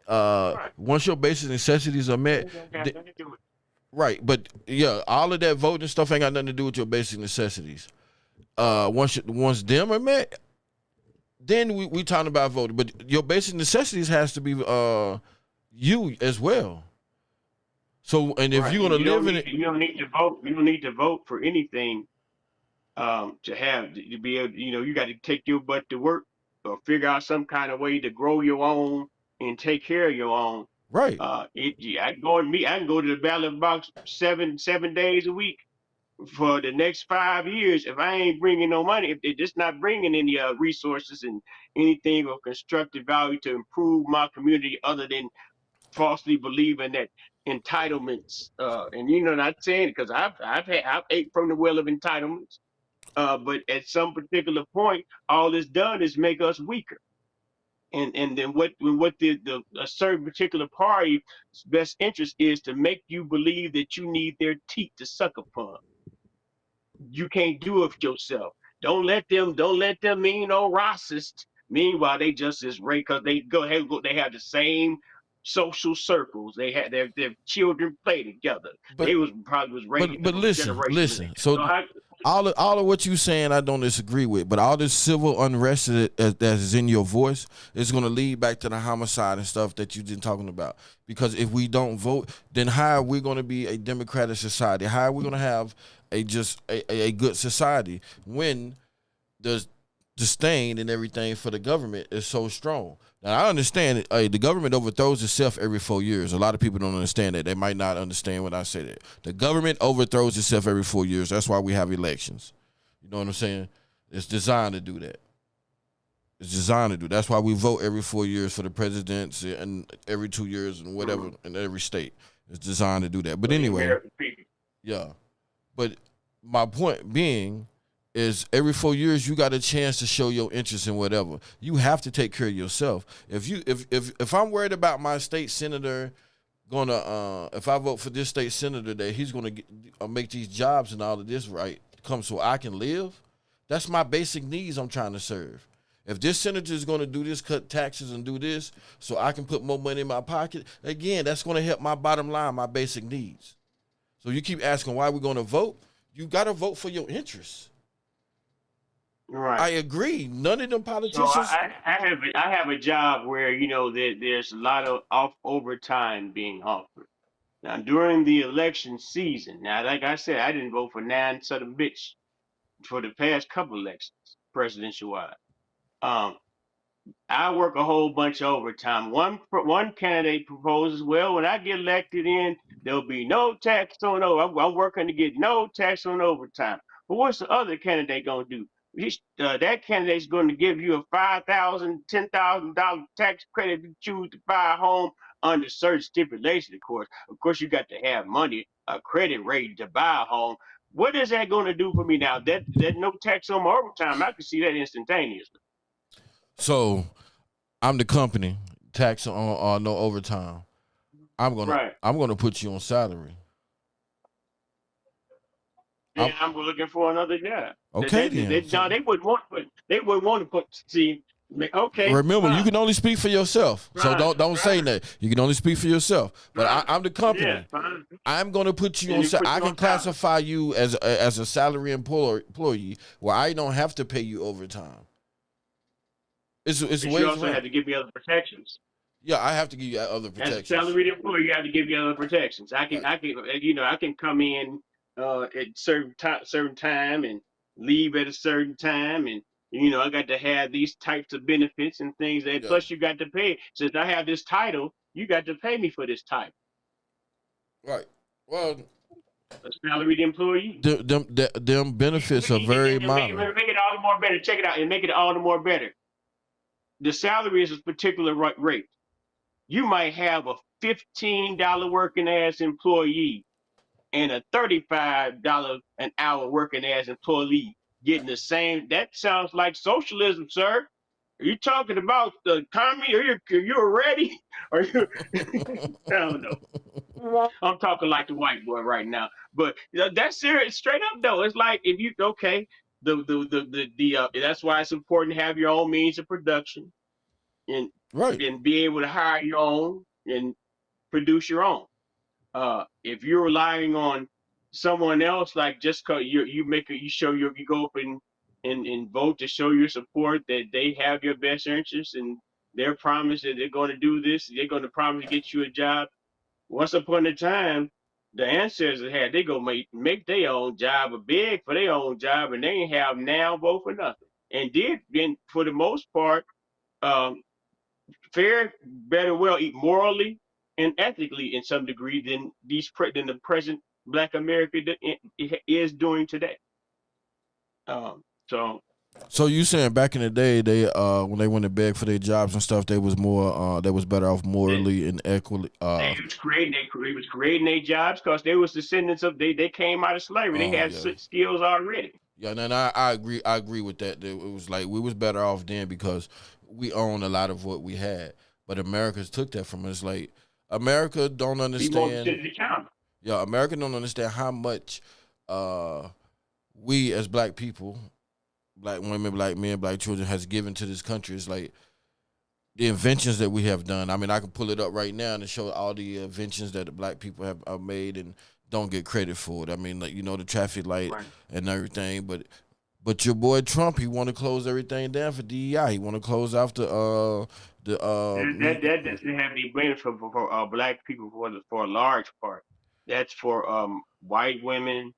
right. Once your basic necessities are met, Ain't gonna have nothing to do with right? But yeah, all of that voting stuff ain't got nothing to do with your basic necessities. Once them are met, then we talking about voting. But your basic necessities has to be you as well. So, and if right. you're And gonna live in it, you don't need to vote. You don't need to vote for anything to have to be able. You got to take your butt to work or figure out some kind of way to grow your own and take care of your own. right? Yeah, I can go to the ballot box seven days a week for the next 5 years if I ain't bringing no money. If they're just not bringing any resources and anything of constructive value to improve my community, other than falsely believing that entitlements. And not saying it because I've ate from the well of entitlements. But at some particular point, all it's done is make us weaker. And then what the a certain particular party's best interest is to make you believe that you need their teeth to suck upon. You can't do it yourself. Don't let them mean no racist. Meanwhile, they just as right because they have the same social circles. They had their children play together. But They was probably was raised but generationally. listen. So So I all of what you saying, I don't disagree with. But all this civil unrest that is in your voice is going to lead back to the homicide and stuff that you've been talking about. Because if we don't vote, then how are we going to be a democratic society? How are we going to have a good society when the disdain and everything for the government is so strong? Now I understand the government overthrows itself every 4 years. A lot of people don't understand that. They might not understand when I say that. The government overthrows itself every 4 years. That's why we have elections. You know what I'm saying? It's designed to do that. It's designed to do. That's why we vote every 4 years for the presidents and every 2 years and whatever in every state. It's designed to do that. But for the anyway, American people. yeah. But my point being is every 4 years you got a chance to show your interest in whatever. You have to take care of yourself. If I'm worried about my state senator gonna if I vote for this state senator that he's gonna make these jobs and all of this right come so I can live, that's my basic needs I'm trying to serve. If this senator is going to do this, cut taxes and do this, so I can put more money in my pocket, again, that's going to help my bottom line, my basic needs. So you keep asking why we're going to vote. You got to vote for your interests. Right. I agree. None of them So politicians. I have a job where there's a lot of off overtime being offered. Now during the election season, now like I said, I didn't vote for nine southern bitch for the past couple elections, presidential wise. Um, I work a whole bunch of overtime. One candidate proposes, well, when I get elected in, there'll be no tax on over. I'm working to get no tax on overtime. But what's the other candidate gonna do? That candidate's going to give you a $5,000, $10,000 tax credit if you choose to buy a home under certain stipulations. Of course, you got to have money, a credit rate to buy a home. What is that going to do for me now? That no tax on my overtime, I can see that instantaneously. So I'm the company. Tax on no overtime. I'm gonna Right. I'm gonna put you on salary. Then I'm I'm looking for another job. okay then. No, So they wouldn't want to put. See, okay, remember, you fine, can only speak for yourself. So fine, don't say fine, that. You can only speak for yourself. But fine. I'm the Yeah, company. fine. I'm gonna put you And on. you put I you can on top. classify you as a salary employee where I don't have to pay you overtime. It's But you ways also around. had to give me other protections. Yeah, I have to give you other As a protections. salaried employee, you have to give me other protections. Right. I can come in at certain time and leave at a certain time, and I got to have these types of benefits and things. That Yeah. plus you got to pay. Since I have this title, you got to pay me for this title, Right. Well, a salaried employee. them benefits are very And minor. make it all the more better. Check it out, and make it all the more better. The salary is a particular rate. You might have a $15 working ass employee and a $35 an hour working as employee getting the same. That sounds like socialism, sir. Are you talking about the economy? Are you ready? Are you? I don't know. I'm talking like the white boy right now. But that's serious, straight up though. It's like if you okay, that's why it's important to have your own means of production and Right. then be able to hire your own and produce your own. If you're relying on someone else, like just cause you show you go up and vote to show your support that they have your best interests and their promise that they're going to do this, they're going to promise to get you a job. Once upon a time, the ancestors had they go make their own job or beg for their own job, and they ain't have now vote for nothing, and did then for the most part. Um, Fair, better well eat morally and ethically in some degree than the present Black America is doing today. So So you saying back in the day, they when they went to beg for their jobs and stuff, they was more they was better off they, morally and equally. they was creating their jobs because they was descendants of they came out of slavery. They had Yeah. skills already. Yeah, and I agree. I agree with that. That it was like we was better off then because we owned a lot of what we had. But America's took that from us. Like America don't Be more understand. considered accountable. Yeah, America don't understand how much uh, we as black people, black women, black men, black children has given to this country. It's like the inventions that we have done. I mean, I can pull it up right now and show all the inventions that the black people have made and don't get credit for it. I mean, like the traffic light Right. and everything, but your boy Trump, he want to close everything down for DEI. He want to close off That doesn't have any benefit for black people for a large part. That's for white women,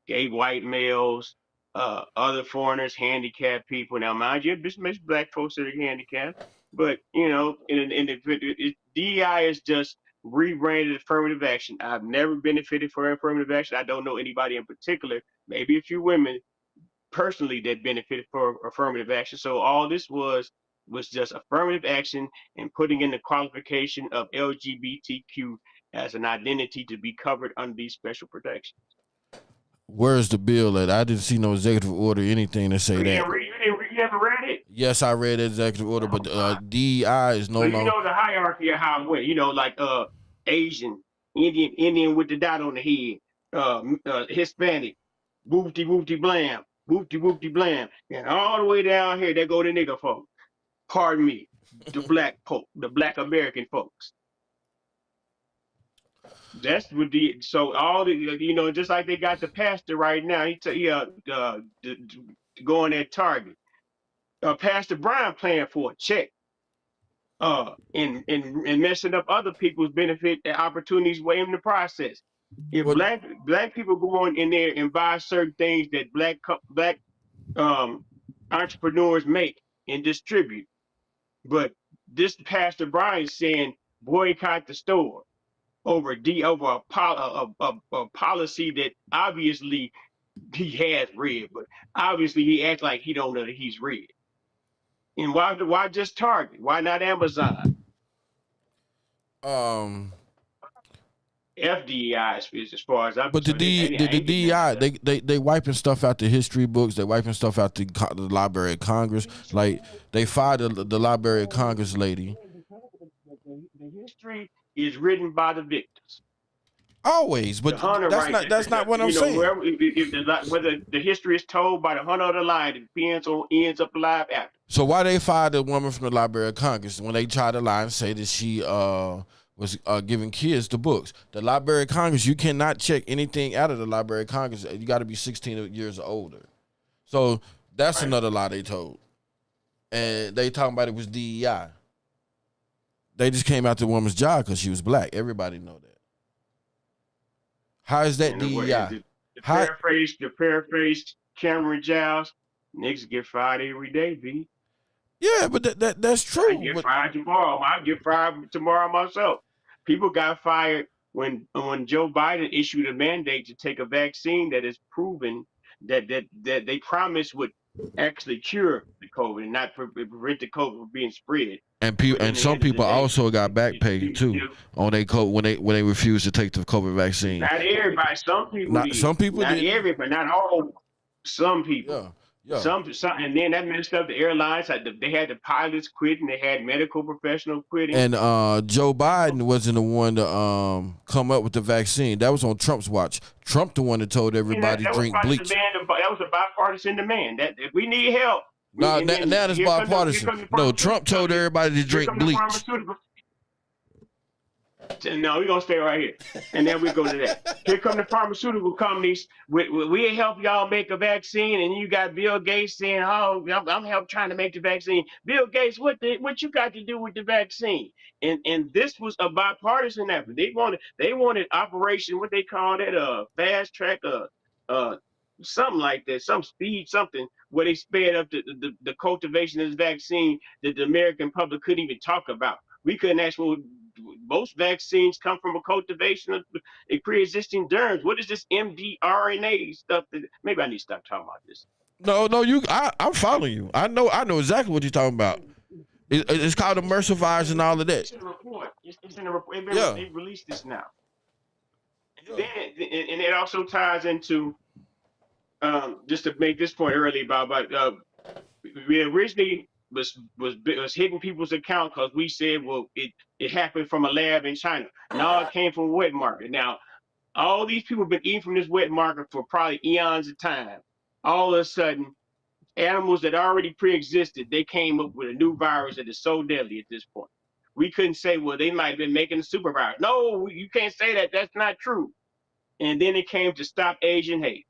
gay white males, other foreigners, handicapped people. Now, mind you, this makes black folks that are handicapped, but DEI is just rebranded affirmative action. I've never benefited from affirmative action. I don't know anybody in particular, maybe a few women personally that benefited from affirmative action. So all this was just affirmative action and putting in the qualification of LGBTQ as an identity to be covered under these special protections. Where's the bill at? I didn't see no executive order, anything to say that. You never read it? Yes, I read executive order, but Oh, DEI is no so you longer. know the hierarchy of how it went. Like Asian, Indian with the dot on the head, Hispanic, whoopty whoopty blam, and all the way down here they go the nigger folks. Pardon me, the black American folks. That's what the so all the just like they got the pastor right now. Going at Target. Pastor Brian playing for a check. And messing up other people's benefit and opportunities way in the process. If What black people go on in there and buy certain things that black um entrepreneurs make and distribute, but this Pastor Brian saying boycott the store over a policy that obviously he has read, but obviously he acts like he don't know that he's read. And why just Target? Why not Amazon? um FDEI as far as I'm But concerned. I the ain't getting into DEI that. they wiping stuff out the history books. They wiping stuff out the Library of Congress. Like they fired the Library of Congress lady. The history is written by the victors. Always, The but hunter writes it. that's not what I'm saying. Wherever whether the history is told by the hunter or the lion, it depends on who ends up alive after. So why they fired the woman from the Library of Congress when they tried to lie and say that she was giving kids the books? The Library of Congress, you cannot check anything out of the Library of Congress. You got to be 16 years or older. So that's Right. another lie they told, and they talking about it was DEI. They just came out the woman's job because she was black. Everybody know that. How is that And DEI? the How? paraphrase Cameron Giles, niggas get fired every day, B. Yeah, but that's I true. get But fired tomorrow. I get fired tomorrow myself. People got fired when Joe Biden issued a mandate to take a vaccine that is proven that they promised would actually cure the COVID and not prevent the COVID from being spread. But in and the some end of the people day, also got back pay people too still on they when they refused to take the COVID vaccine. not everybody. Some people Not did. some people Not didn't. everybody. Not all. Some people. Yeah, Yeah. And then that messed up the airlines. They had the pilots quitting. They had medical professionals quitting. And Joe Biden wasn't the one to come up with the vaccine. That was on Trump's watch. Trump the one that told And that, everybody that was drink by the bleach. demand. That was a bipartisan demand. That if we need help, Now, and then now it's here bipartisan. come the No, pharmaceutical Trump told companies. everybody to Here drink come the bleach. pharmaceutical. No, we're gonna stay right here, and then we go to that. Here come the pharmaceutical companies. We help y'all make a vaccine, and you got Bill Gates saying, "Oh, I'm help trying to make the vaccine." Bill Gates, what you got to do with the vaccine? And this was a bipartisan effort. They wanted operation, what they call it, fast track, uh something like that, some speed something, where they sped up the cultivation of this vaccine that the American public couldn't even talk about. We couldn't actually. Most vaccines come from a cultivation of a pre-existing germs. What is this mRNA stuff? Maybe I need to stop talking about this. No, no, I'm following you. I know exactly what you're talking about. It's called emulsifiers and all of that. It's in the report. It's in the report. Yeah. They released this now, and Yeah. then it also ties into just to make this point earlier about we originally was hitting people's account because we said, well, it happened from a lab in China. No, it came from a wet market. Now all these people have been eating from this wet market for probably eons of time. All of a sudden, animals that already pre-existed, they came up with a new virus that is so deadly at this point. We couldn't say, well, they might have been making a super virus. No, you can't say that. That's not true. And then it came to stop Asian hate.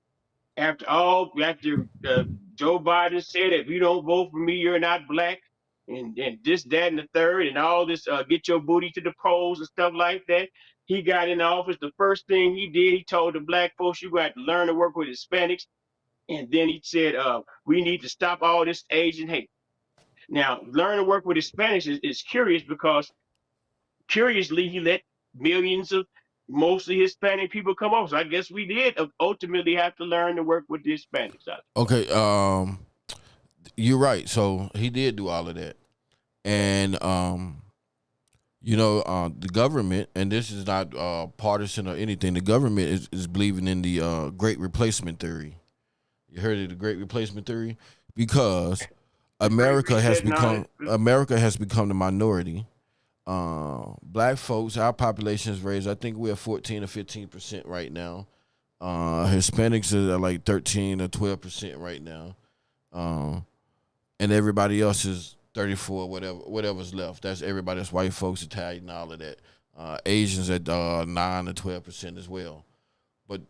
After Joe Biden said, if you don't vote for me, you're not black, and this, that, and the third, and all this, get your booty to the polls and stuff like that. He got in office. The first thing he did, he told the black folks, you got to learn to work with Hispanics. And then he said, we need to stop all this Asian hate. Now, learn to work with Hispanics is curious because curiously, he let millions of mostly Hispanic people come over. So I guess we did ultimately have to learn to work with the Hispanics out Okay. You're right. So he did do all of that, and the government, and this is not partisan or anything. The government is believing in the Great Replacement theory. You heard of the Great Replacement theory? Because the Great America has Reset and all become that. America has become the minority. Black folks, our population is raised. I think we're 14 or 15% right now. Hispanics are like 13 or 12% right now. Um, and everybody else is 34, whatever's left. That's everybody. That's white folks, Italian, all of that. Asians at 9 or 12% as well. But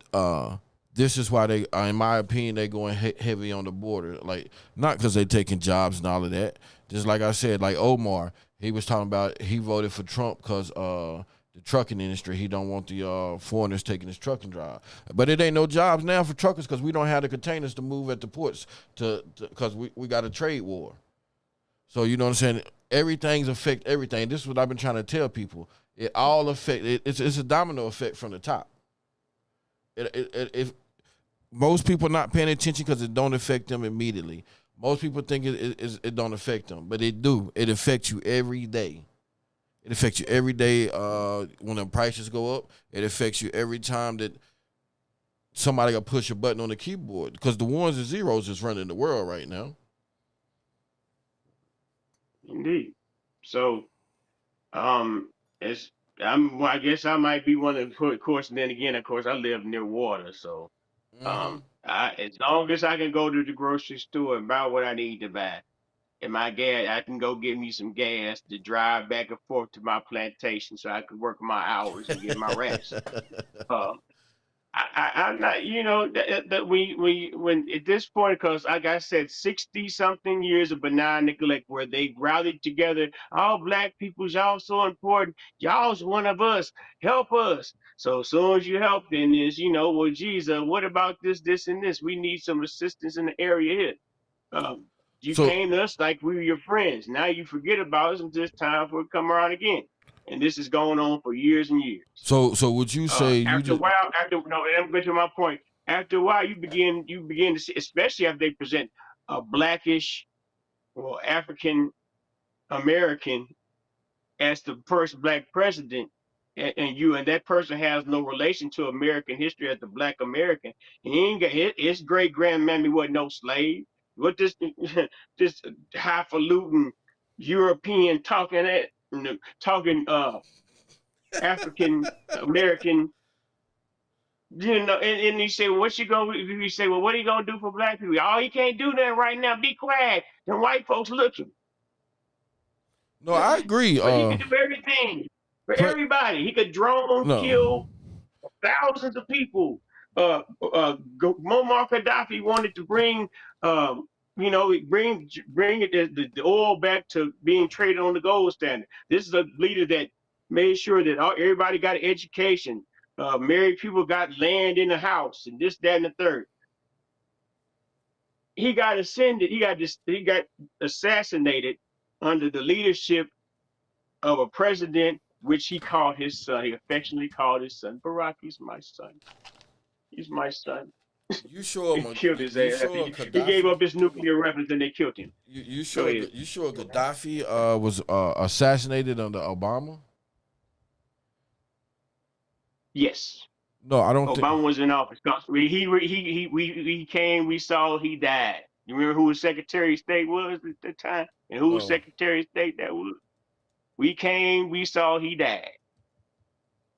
this is why they, in my opinion, they going heavy on the border. Like, not because they taking jobs and all of that. Just like I said, like Omar, he was talking about he voted for Trump because the trucking industry, he don't want the foreigners taking his trucking job. But it ain't no jobs now for truckers because we don't have the containers to move at the ports because we got a trade war. So you know what I'm saying? Everything's affect everything. This is what I've been trying to tell people. It all affect. It's a domino effect from the top. If most people not paying attention because it don't affect them immediately. Most people think it don't affect them, but it do. It affects you every day. It affects you every day when the prices go up. It affects you every time that somebody got push a button on the keyboard because the ones and zeros is running the world right now. Indeed. So, it's well, I guess I might be one of course. And then again, of course, I live near water, so Mm-hmm. as long as I can go to the grocery store and buy what I need to buy, and my gas, I can go get me some gas to drive back and forth to my plantation so I can work my hours and get my rest. Um, I'm not, that when at this point, because like I said, 60 something years of benign neglect where they rallied together, all black peoples, y'all so important, y'all's one of us, help us. So as soon as you help, then is, well, geez, what about this, and this? We need some assistance in the area here. Um, you so came to us like we were your friends. Now you forget about us, and it's time for it to come around again. And this is going on for years and years. so would you say you After a just while, after no, and I'm going to my point. After a while, you begin to see, especially after they present a blackish or African American as the first black president, and that person has no relation to American history as the black American. He ain't got his great grandmammy wasn't no slave. What this this highfalutin European talking African American, and you say, what you gonna you say, well, what are you gonna do for black people? Oh, he can't do that right now. Be quiet. The white folks looking. No, I agree. But he could do everything for Pre- everybody. He could drone no, kill thousands of people. Muammar Gaddafi wanted to bring, um, bring the oil back to being traded on the gold standard. This is a leader that made sure that everybody got an education. Married people got land in the house, and this, that, and the third. He got ascended. He got assassinated under the leadership of a president, which he called his son. He affectionately called his son Barack. He's my son. He's my son. you sure? He killed his You ass. sure He gave Gaddafi? up his nuclear weapons and they killed him. You Go sure? ahead. You sure Gaddafi was assassinated under Obama? Yes. No, I don't think. Obama was in office. He came, we saw, he died. You remember who his Secretary of State was at the time? And who was No, Secretary of State that was? We came, we saw, he died.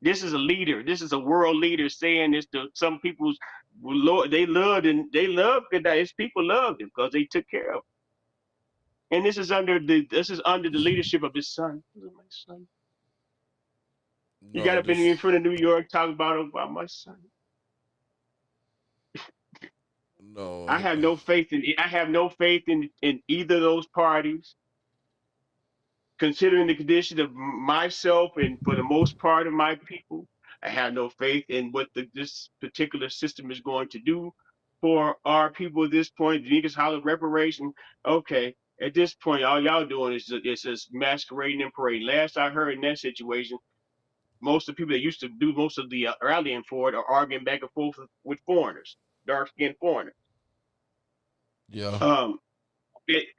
This is a leader. This is a world leader saying this to some people's Lord. They loved Gaddafi. His people loved him because they took care of him. And this is under the leadership of his son. This is my son. He got no, up this in front of New York talking about my son. no. I have no faith in either of those parties, considering the condition of myself and for the most part of my people. I have no faith in what this particular system is going to do for our people at this point. The niggas holler reparation. Okay, at this point, all y'all doing is just masquerading and parading. Last I heard in that situation, most of the people that used to do most of the rallying for it are arguing back and forth with foreigners, dark skinned foreigners. Yeah. Um,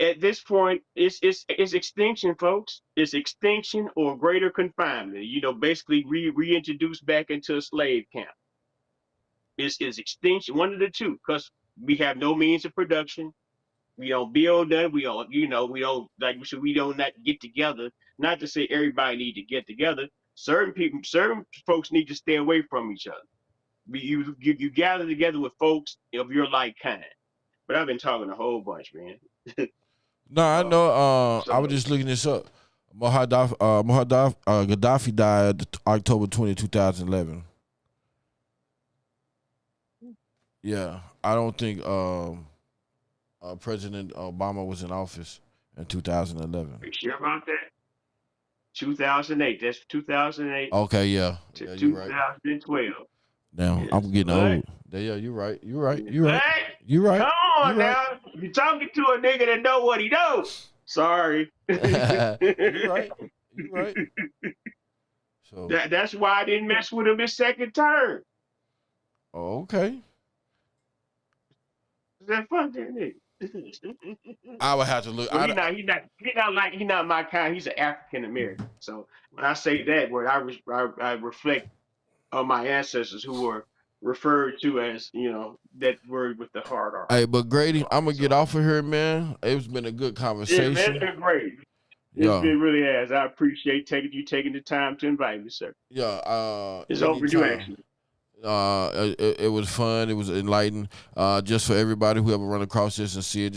at this point, it's extinction, folks. It's extinction or greater confinement. Basically reintroduced back into a slave camp. It's extinction, one of the two, because we have no means of production. We don't build that. We don't like. So we don't not get together. Not to say everybody need to get together. Certain folks need to stay away from each other. You gather together with folks of your like kind. But I've been talking a whole bunch, man. No, I Um, know. I was so just looking this up. Gaddafi died October 20, 2011. Yeah, I don't think President Obama was in office in 2011. are you sure about that? 2008. That's 2008 Okay, yeah, to yeah, you're right. 2012. Now Yes. I'm getting What? old. Yeah, you're right. You're right. Yes. You're right. What? You're right. Come You're on right. now. You're talking to a nigga that know what he know. Sorry. You're right. You're right. So, That's why I didn't mess with him his second term. okay. That fuck that nigga. I would have to look. Well, he not my kind. He's an African American. So when I say that word, I reflect on my ancestors who were referred to as, that word with the hard R. Hey, but Grady, All I'm right. gonna get So off of here, man. It's been a good yeah, man, it's conversation. been great. It's Yeah, been really has. I appreciate taking the time to invite me, sir. yeah. It's overdue, Anytime. actually. It was fun. It was enlightening. Just for everybody who ever run across this and see it,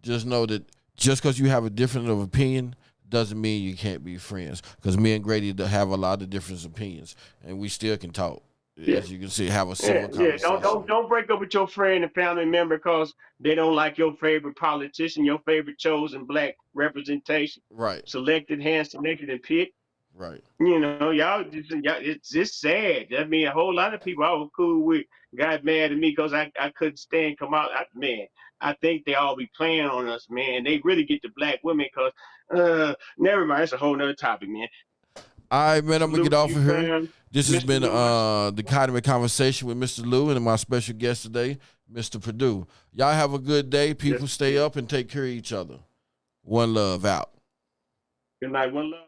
just know that just because you have a different of opinion doesn't mean you can't be friends. Because me and Grady have a lot of different opinions, and we still can talk. Yeah. As you can see, have a Yeah, civil yeah. conversation. Don't break up with your friend and family member because they don't like your favorite politician, your favorite chosen black representation, Right, selected, hand selected, and picked. right. Y'all, it's just sad. I mean, a whole lot of people I was cool with got mad at me because I couldn't stand come out. Man, I think they all be playing on us, man. They really get the black women because, never mind. It's a whole nother topic, man. All right, man. I'm gonna get Salute to off you, of here. fam. This has Mr. been Lou, my son. the Academy Conversation with Mr. Lou and my special guest today, Mr. Perdue. Y'all have a good day. Yes. People stay up and take care of each other. One love out. Good night. One love.